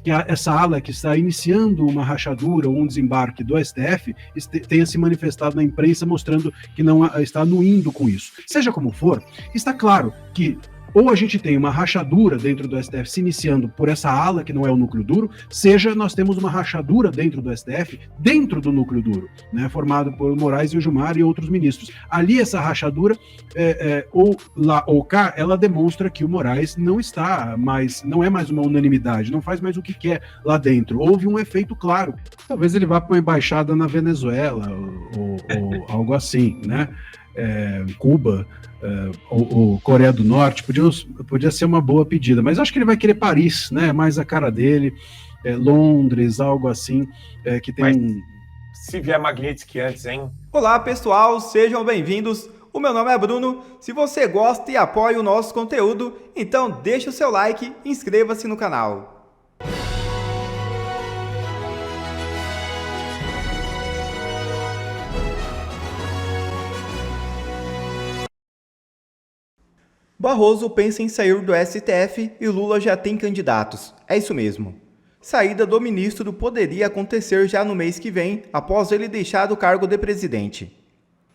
que essa ala que está iniciando uma rachadura ou um desembarque do STF tenha se manifestado na imprensa mostrando que não está anuindo com isso. Seja como for, está claro que ou a gente tem uma rachadura dentro do STF se iniciando por essa ala que não é o núcleo duro, seja nós temos uma rachadura dentro do STF, dentro do núcleo duro, né, formado por Moraes e o Gilmar e outros ministros. Ali essa rachadura, ou lá ou cá, ela demonstra que o Moraes não é mais uma unanimidade, não faz mais o que quer lá dentro. Houve um efeito claro. Talvez ele vá para uma embaixada na Venezuela ou algo assim, né? Cuba ou Coreia do Norte, podia ser uma boa pedida, mas acho que ele vai querer Paris, né? Mais a cara dele, Londres, algo assim, que tem mas, se vier Magnitsky antes, hein? Olá, pessoal, sejam bem-vindos. O meu nome é Bruno. Se você gosta e apoia o nosso conteúdo, então deixa o seu like e inscreva-se no canal. Barroso pensa em sair do STF e Lula já tem candidatos. É isso mesmo. Saída do ministro poderia acontecer já no mês que vem, após ele deixar o cargo de presidente.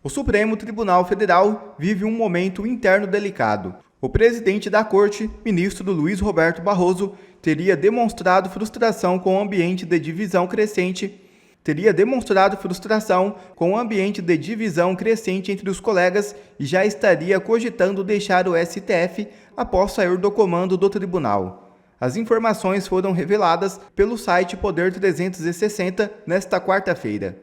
O Supremo Tribunal Federal vive um momento interno delicado. O presidente da corte, ministro Luiz Roberto Barroso, teria demonstrado frustração com o ambiente de divisão crescente entre os colegas e já estaria cogitando deixar o STF após sair do comando do tribunal. As informações foram reveladas pelo site Poder 360 nesta quarta-feira.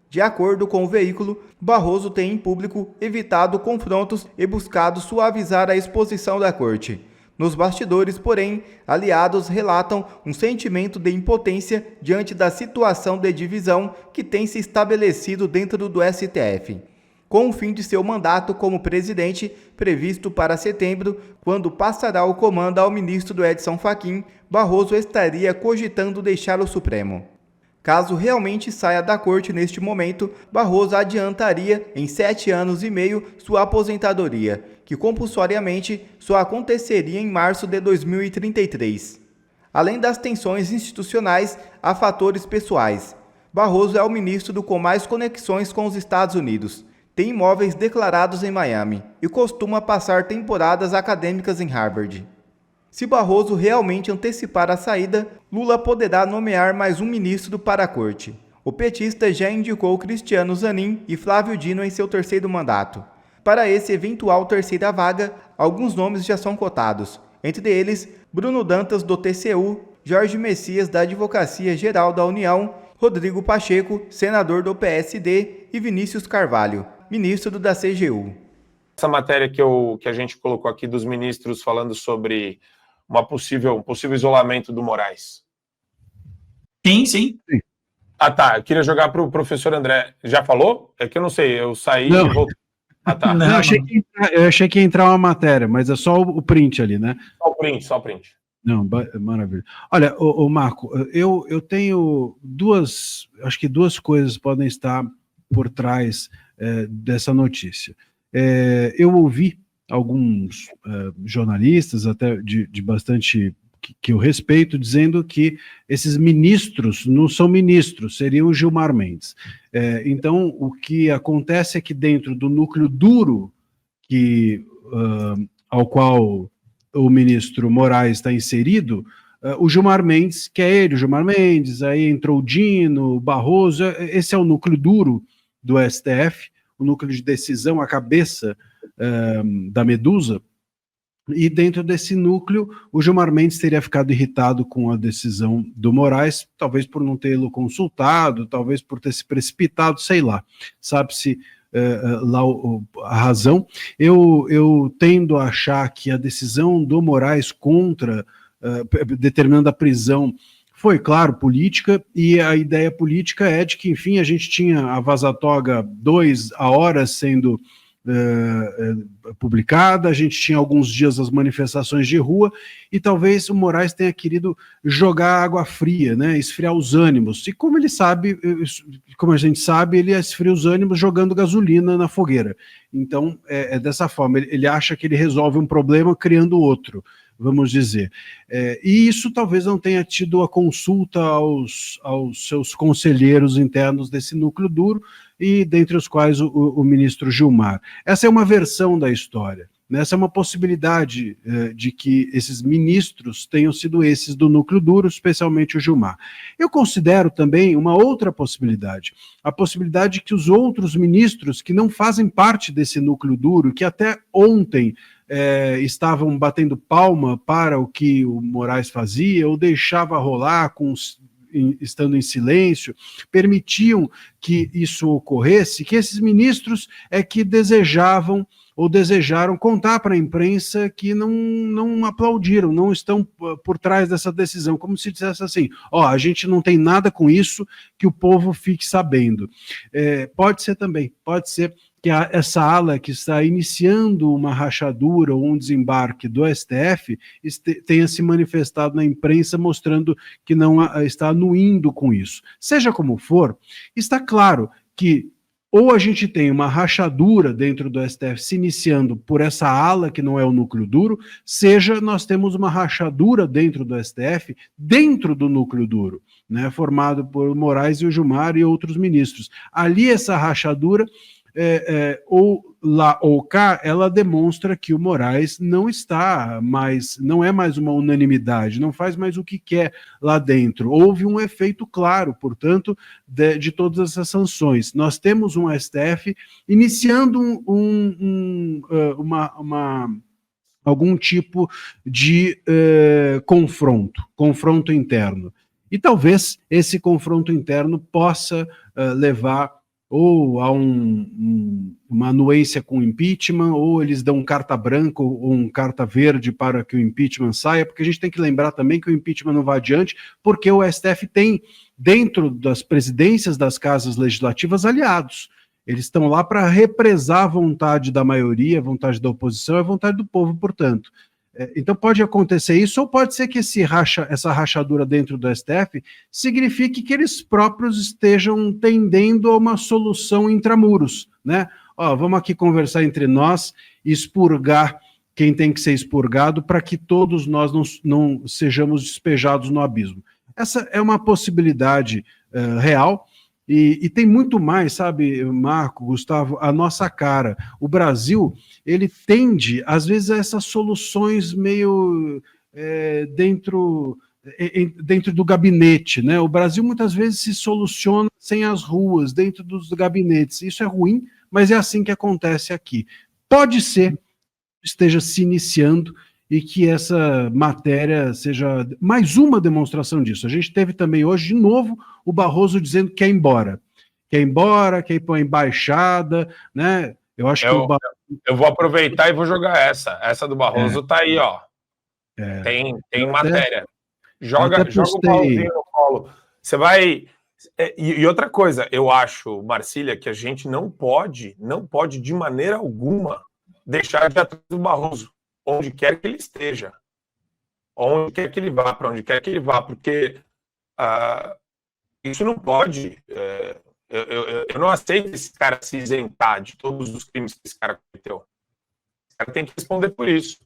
De acordo com o veículo, Barroso tem em público evitado confrontos e buscado suavizar a exposição da corte. Nos bastidores, porém, aliados relatam um sentimento de impotência diante da situação de divisão que tem se estabelecido dentro do STF. Com o fim de seu mandato como presidente, previsto para setembro, quando passará o comando ao ministro Edson Fachin, Barroso estaria cogitando deixar o Supremo. Caso realmente saia da corte neste momento, Barroso adiantaria em 7 anos e meio sua aposentadoria, que compulsoriamente só aconteceria em março de 2033. Além das tensões institucionais, há fatores pessoais. Barroso é o ministro com mais conexões com os Estados Unidos, tem imóveis declarados em Miami e costuma passar temporadas acadêmicas em Harvard. Se Barroso realmente antecipar a saída, Lula poderá nomear mais um ministro para a corte. O petista já indicou Cristiano Zanin e Flávio Dino em seu terceiro mandato. Para esse eventual terceira vaga, alguns nomes já são cotados, entre eles Bruno Dantas, do TCU, Jorge Messias, da Advocacia Geral da União, Rodrigo Pacheco, senador do PSD, e Vinícius Carvalho, ministro da CGU. Essa matéria que a gente colocou aqui dos ministros falando sobre um possível isolamento do Moraes. Sim. Ah, tá. Eu queria jogar para o professor André. Já falou? É que eu não sei, eu saí e voltei. Ah, tá. Não, eu achei que ia entrar uma matéria, mas é só o print ali, né? Só o print. Não, maravilha. Olha, o Marco, eu tenho acho que duas coisas podem estar por trás dessa notícia. Eu ouvi alguns jornalistas, até de bastante que eu respeito, dizendo que esses ministros não são ministros, seriam Gilmar Mendes. Então, o que acontece é que dentro do núcleo duro ao qual o ministro Moraes está inserido, o Gilmar Mendes, que é ele, o Gilmar Mendes, aí entrou o Dino, o Barroso, esse é o núcleo duro do STF, o núcleo de decisão, a cabeça da medusa, e dentro desse núcleo, o Gilmar Mendes teria ficado irritado com a decisão do Moraes, talvez por não tê-lo consultado, talvez por ter se precipitado, sei lá, sabe-se lá a razão. Eu tendo a achar que a decisão do Moraes determinando a prisão foi, claro, política, e a ideia política é de que, enfim, a gente tinha a Vaza Toga 2 a horas sendo publicada, a gente tinha alguns dias as manifestações de rua, e talvez o Moraes tenha querido jogar água fria, né, esfriar os ânimos, e como ele sabe, como a gente sabe, ele esfria os ânimos jogando gasolina na fogueira. Então, dessa forma, ele acha que ele resolve um problema criando outro. vamos dizer. E isso talvez não tenha tido a consulta aos seus conselheiros internos desse núcleo duro, e dentre os quais o ministro Gilmar. Essa é uma versão da história. Essa é uma possibilidade de que esses ministros tenham sido esses do núcleo duro, especialmente o Gilmar. Eu considero também uma outra possibilidade, a possibilidade de que os outros ministros que não fazem parte desse núcleo duro, que até ontem estavam batendo palma para o que o Moraes fazia, ou deixava rolar estando em silêncio, permitiam que isso ocorresse, que esses ministros que desejavam ou desejaram contar para a imprensa que não aplaudiram, não estão por trás dessa decisão, como se dissesse assim, a gente não tem nada com isso, que o povo fique sabendo. Pode ser também, pode ser que essa ala que está iniciando uma rachadura ou um desembarque do STF tenha se manifestado na imprensa mostrando que não está anuindo com isso. Seja como for, está claro que ou a gente tem uma rachadura dentro do STF se iniciando por essa ala que não é o núcleo duro, seja nós temos uma rachadura dentro do STF, dentro do núcleo duro, né, formado por Moraes e o Gilmar e outros ministros. Ali essa rachadura, ou lá ou cá, ela demonstra que o Moraes não é mais uma unanimidade, não faz mais o que quer lá dentro. Houve um efeito claro, portanto, de todas essas sanções. Nós temos um STF iniciando algum tipo de confronto interno. E talvez esse confronto interno possa levar ou a uma anuência com impeachment, ou eles dão carta branca ou carta verde para que o impeachment saia, porque a gente tem que lembrar também que o impeachment não vai adiante, porque o STF tem, dentro das presidências das casas legislativas, aliados. Eles estão lá para represar a vontade da maioria, a vontade da oposição e a vontade do povo, portanto. Então pode acontecer isso, ou pode ser que essa rachadura dentro do STF signifique que eles próprios estejam tendendo a uma solução intramuros, né? Vamos aqui conversar entre nós e expurgar quem tem que ser expurgado para que todos nós não sejamos despejados no abismo. Essa é uma possibilidade real. E tem muito mais, sabe, Marco, Gustavo, a nossa cara. O Brasil, ele tende, às vezes, a essas soluções meio dentro do gabinete, né? O Brasil, muitas vezes, se soluciona sem as ruas, dentro dos gabinetes. Isso é ruim, mas é assim que acontece aqui. Pode ser que esteja se iniciando e que essa matéria seja mais uma demonstração disso. A gente teve também hoje, de novo, o Barroso dizendo que quer ir embora, quer ir para a embaixada, né? Eu acho que eu vou aproveitar e vou jogar essa do Barroso, tá aí, ó. Tem matéria. Joga o pauzinho no colo. Você vai... E outra coisa, eu acho, Marcília, que a gente não pode de maneira alguma deixar de atrás do Barroso, onde quer que ele esteja, onde quer que ele vá, para onde quer que ele vá, porque isso não pode. Eu não aceito esse cara se isentar de todos os crimes que esse cara cometeu. Esse cara tem que responder por isso.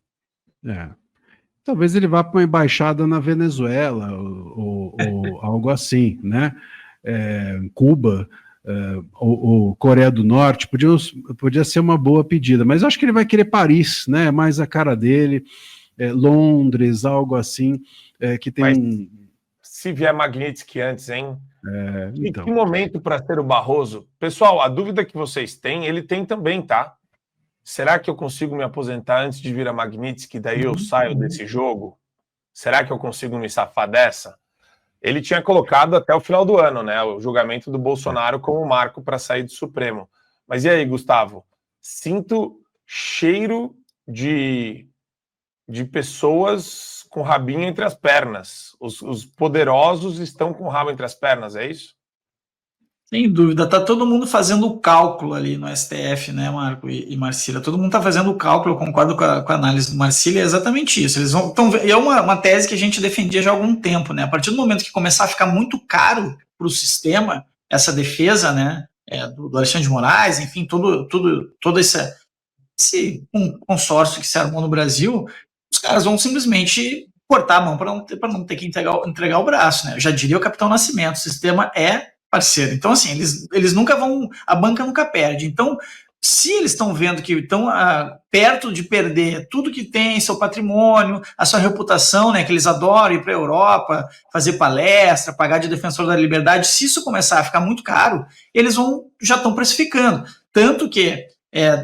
Talvez ele vá para uma embaixada na Venezuela ou algo assim, né? Cuba, ou Coreia do Norte, podia ser uma boa pedida, mas eu acho que ele vai querer Paris, né? Mais a cara dele, Londres, algo assim, que tem mas, se vier Magnitsky antes, hein? Então. Que momento para ser o Barroso? Pessoal, a dúvida que vocês têm, ele tem também, tá? Será que eu consigo me aposentar antes de vir a Magnitsky, daí eu saio desse jogo? Será que eu consigo me safar dessa? Ele tinha colocado até o final do ano, né, o julgamento do Bolsonaro como marco para sair do Supremo. Mas e aí, Gustavo? Sinto cheiro de pessoas com rabinho entre as pernas. Os poderosos estão com o rabo entre as pernas, é isso? Sem dúvida, tá todo mundo fazendo o cálculo ali no STF, né, Marco e Marcília? Todo mundo tá fazendo o cálculo, eu concordo com a análise do Marcília, é exatamente isso. Eles e é uma tese que a gente defendia já há algum tempo, né? A partir do momento que começar a ficar muito caro para o sistema, essa defesa, né, do Alexandre de Moraes, enfim, todo esse consórcio que se armou no Brasil, os caras vão simplesmente cortar a mão para não ter que entregar o braço, né? Eu já diria o Capitão Nascimento, o sistema é parceiro. Então, assim, eles nunca vão, a banca nunca perde. Então, se eles estão vendo que estão perto de perder tudo que tem, seu patrimônio, a sua reputação, né, que eles adoram ir para a Europa, fazer palestra, pagar de defensor da liberdade, se isso começar a ficar muito caro, eles já estão precificando. Tanto que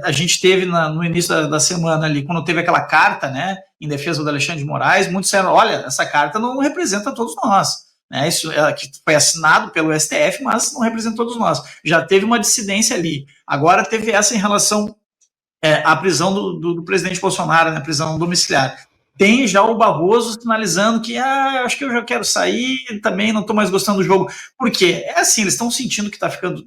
a gente teve no início da semana ali, quando teve aquela carta, né, em defesa do Alexandre de Moraes, muitos disseram, olha, essa carta não representa todos nós. Né, isso que foi assinado pelo STF, mas não representa todos nós. Já teve uma dissidência ali. Agora teve essa em relação à prisão do presidente Bolsonaro, né, prisão domiciliar. Tem já o Barroso sinalizando que acho que eu já quero sair, também não estou mais gostando do jogo. Por quê? É assim, eles estão sentindo que está ficando...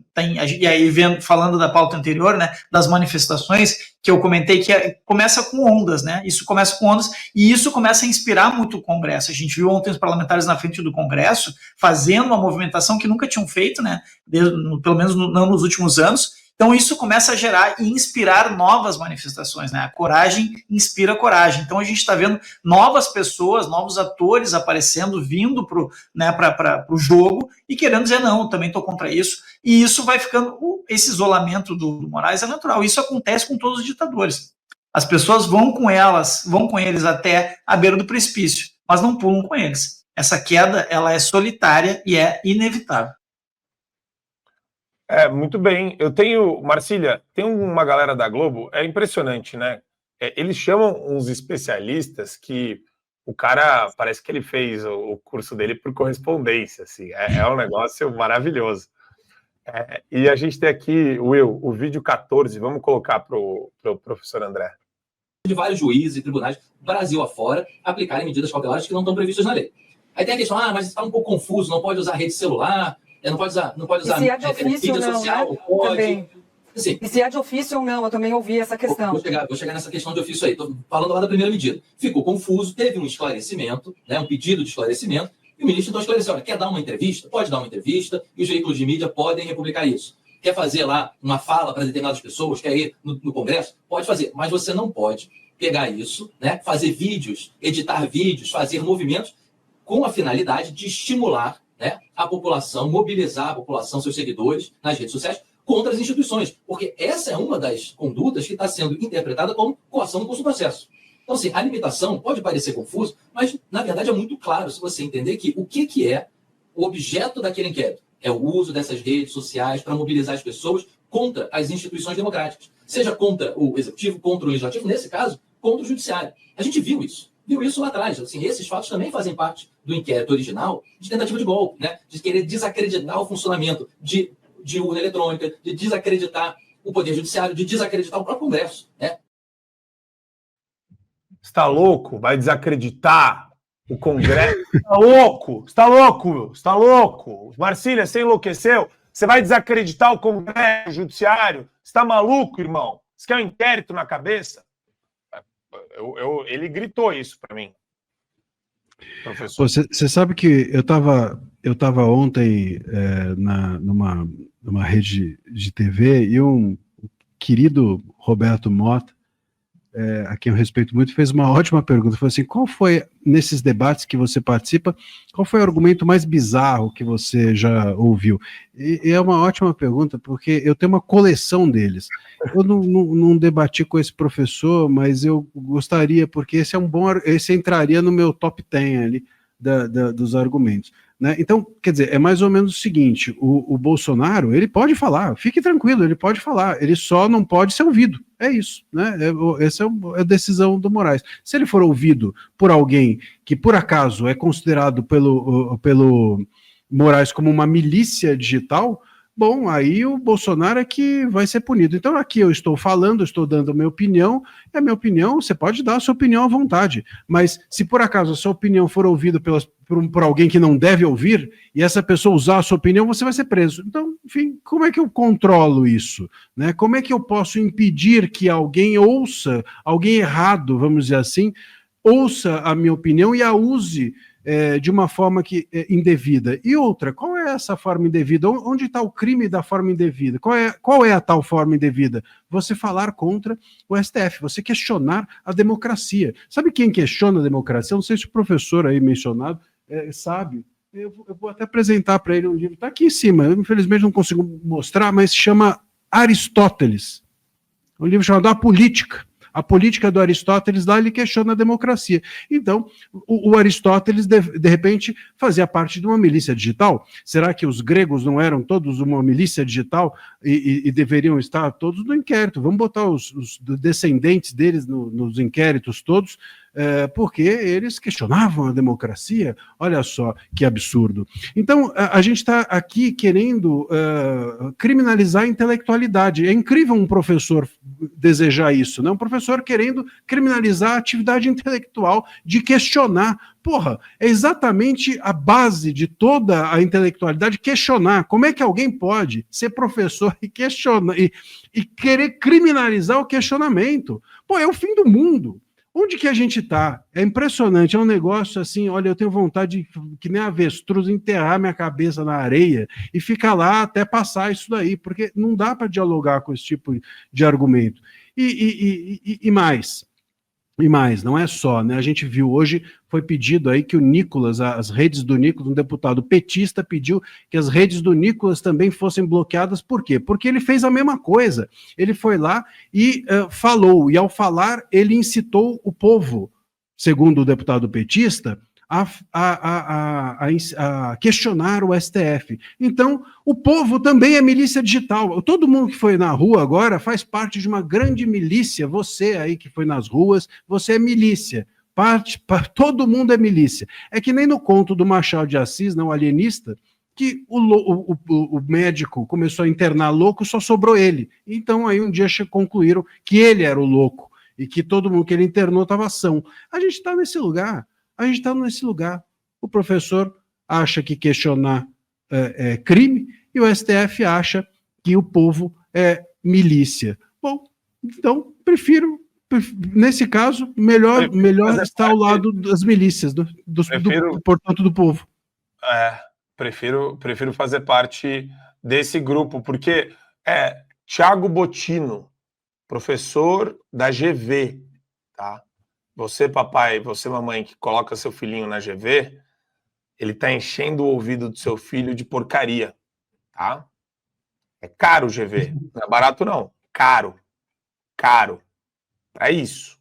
e aí, falando da pauta anterior, né, das manifestações, que eu comentei que começa com ondas, né? Isso começa com ondas e isso começa a inspirar muito o Congresso. A gente viu ontem os parlamentares na frente do Congresso fazendo uma movimentação que nunca tinham feito, né? Pelo menos não nos últimos anos. Então isso começa a gerar e inspirar novas manifestações, né? A coragem inspira coragem. Então a gente está vendo novas pessoas, novos atores aparecendo, vindo para o jogo e querendo dizer não, também estou contra isso. E isso vai ficando, esse isolamento do Moraes é natural. Isso acontece com todos os ditadores. As pessoas vão com eles até a beira do precipício, mas não pulam com eles. Essa queda, ela é solitária e é inevitável. Muito bem. Marcília, tem uma galera da Globo, é impressionante, né? Eles chamam uns especialistas que o cara, parece que ele fez o curso dele por correspondência, assim. É um negócio maravilhoso. E a gente tem aqui, Will, o vídeo 14, vamos colocar para o professor André. De vários juízes e tribunais, Brasil afora, aplicarem medidas cautelares que não estão previstas na lei. Aí tem a questão, mas está um pouco confuso, não pode usar rede celular, não pode usar se é de ofício, mídia não, social, né? pode. Também. Assim, e se é de ofício ou não, eu também ouvi essa questão. Vou chegar nessa questão de ofício aí. Estou falando lá da primeira medida. Ficou confuso, teve um esclarecimento, né, um pedido de esclarecimento, e o ministro então esclareceu, olha, quer dar uma entrevista? Pode dar uma entrevista, e os veículos de mídia podem republicar isso. Quer fazer lá uma fala para determinadas pessoas, quer ir no Congresso? Pode fazer, mas você não pode pegar isso, né, fazer vídeos, editar vídeos, fazer movimentos com a finalidade de estimular, né, a população, mobilizar a população, seus seguidores, nas redes sociais, contra as instituições. Porque essa é uma das condutas que está sendo interpretada como coação no curso do processo. Então, assim, a limitação pode parecer confuso, mas, na verdade, é muito claro se você entender que o que é o objeto daquele inquérito. É o uso dessas redes sociais para mobilizar as pessoas contra as instituições democráticas. Seja contra o executivo, contra o legislativo, nesse caso, contra o judiciário. A gente viu isso. Viu isso lá atrás. Assim, esses fatos também fazem parte do inquérito original de tentativa de golpe, né? De querer desacreditar o funcionamento de urna eletrônica, de desacreditar o Poder Judiciário, de desacreditar o próprio Congresso, né? Está louco? Vai desacreditar o Congresso? Está louco? Está louco? Está louco? Marcília, você enlouqueceu? Você vai desacreditar o Congresso, o Judiciário? Você está maluco, irmão? Você quer um inquérito na cabeça? Ele gritou isso para mim. Professor. Você sabe que eu estava ontem numa rede de TV e um querido Roberto Mota, a quem eu respeito muito, fez uma ótima pergunta. Falou assim, qual foi, nesses debates que você participa, qual foi o argumento mais bizarro que você já ouviu? E é uma ótima pergunta, porque eu tenho uma coleção deles. Eu não debati com esse professor, mas eu gostaria, porque esse entraria no meu top 10 ali dos argumentos. Né? Então, quer dizer, é mais ou menos o seguinte, o Bolsonaro, ele pode falar, fique tranquilo, ele pode falar, ele só não pode ser ouvido, é isso, né? Essa é a decisão do Moraes. Se ele for ouvido por alguém que, por acaso, é considerado pelo Moraes como uma milícia digital, bom, aí o Bolsonaro é que vai ser punido. Então aqui eu estou falando, estou dando a minha opinião, e a minha opinião, você pode dar a sua opinião à vontade, mas se por acaso a sua opinião for ouvida por alguém que não deve ouvir, e essa pessoa usar a sua opinião, você vai ser preso. Então, enfim, como é que eu controlo isso? Né? Como é que eu posso impedir que alguém ouça, alguém errado, vamos dizer assim, ouça a minha opinião e a use de uma forma indevida? E outra, qual é essa forma indevida? Onde está o crime da forma indevida? Qual é a tal forma indevida? Você falar contra o STF, você questionar a democracia. Sabe quem questiona a democracia? Eu não sei se o professor aí mencionado sabe. Eu vou até apresentar para ele um livro, está aqui em cima, eu infelizmente não consigo mostrar, mas se chama Aristóteles. Um livro chamado A Política. A política do Aristóteles, lá ele questiona a democracia. Então, o Aristóteles, de repente, fazia parte de uma milícia digital. Será que os gregos não eram todos uma milícia digital e deveriam estar todos no inquérito? Vamos botar os descendentes deles nos inquéritos todos, porque eles questionavam a democracia. Olha só que absurdo. Então, a gente está aqui querendo criminalizar a intelectualidade. É incrível um professor desejar isso, né? Um professor querendo criminalizar a atividade intelectual de questionar. Porra, é exatamente a base de toda a intelectualidade, questionar. Como é que alguém pode ser professor e questionar e querer criminalizar o questionamento? Pô, é o fim do mundo. Onde que a gente está? É impressionante, é um negócio assim, olha, eu tenho vontade, que nem avestruz, enterrar minha cabeça na areia e ficar lá até passar isso daí, porque não dá para dialogar com esse tipo de argumento. E mais, não é só, né? A gente viu hoje, foi pedido aí que o Nicolas, as redes do Nicolas, um deputado petista, pediu que as redes do Nicolas também fossem bloqueadas. Por quê? Porque ele fez a mesma coisa. Ele foi lá e falou, e ao falar, ele incitou o povo, segundo o deputado petista, a questionar o STF. Então, o povo também é milícia digital. Todo mundo que foi na rua agora faz parte de uma grande milícia. Você aí que foi nas ruas, você é milícia. Todo mundo é milícia. É que nem no conto do Machado de Assis, não, alienista, que o médico começou a internar louco, só sobrou ele. Então, aí um dia concluíram que ele era o louco e que todo mundo que ele internou estava são. A gente está nesse lugar. O professor acha que questionar é crime e o STF acha que o povo é milícia. Bom, então nesse caso, melhor estar ao lado das milícias, portanto, do povo. Prefiro fazer parte desse grupo, porque Thiago Bottino, professor da GV, tá? Você, papai, você, mamãe, que coloca seu filhinho na GV, ele tá enchendo o ouvido do seu filho de porcaria, tá? É caro o GV, não é barato não, caro. É isso.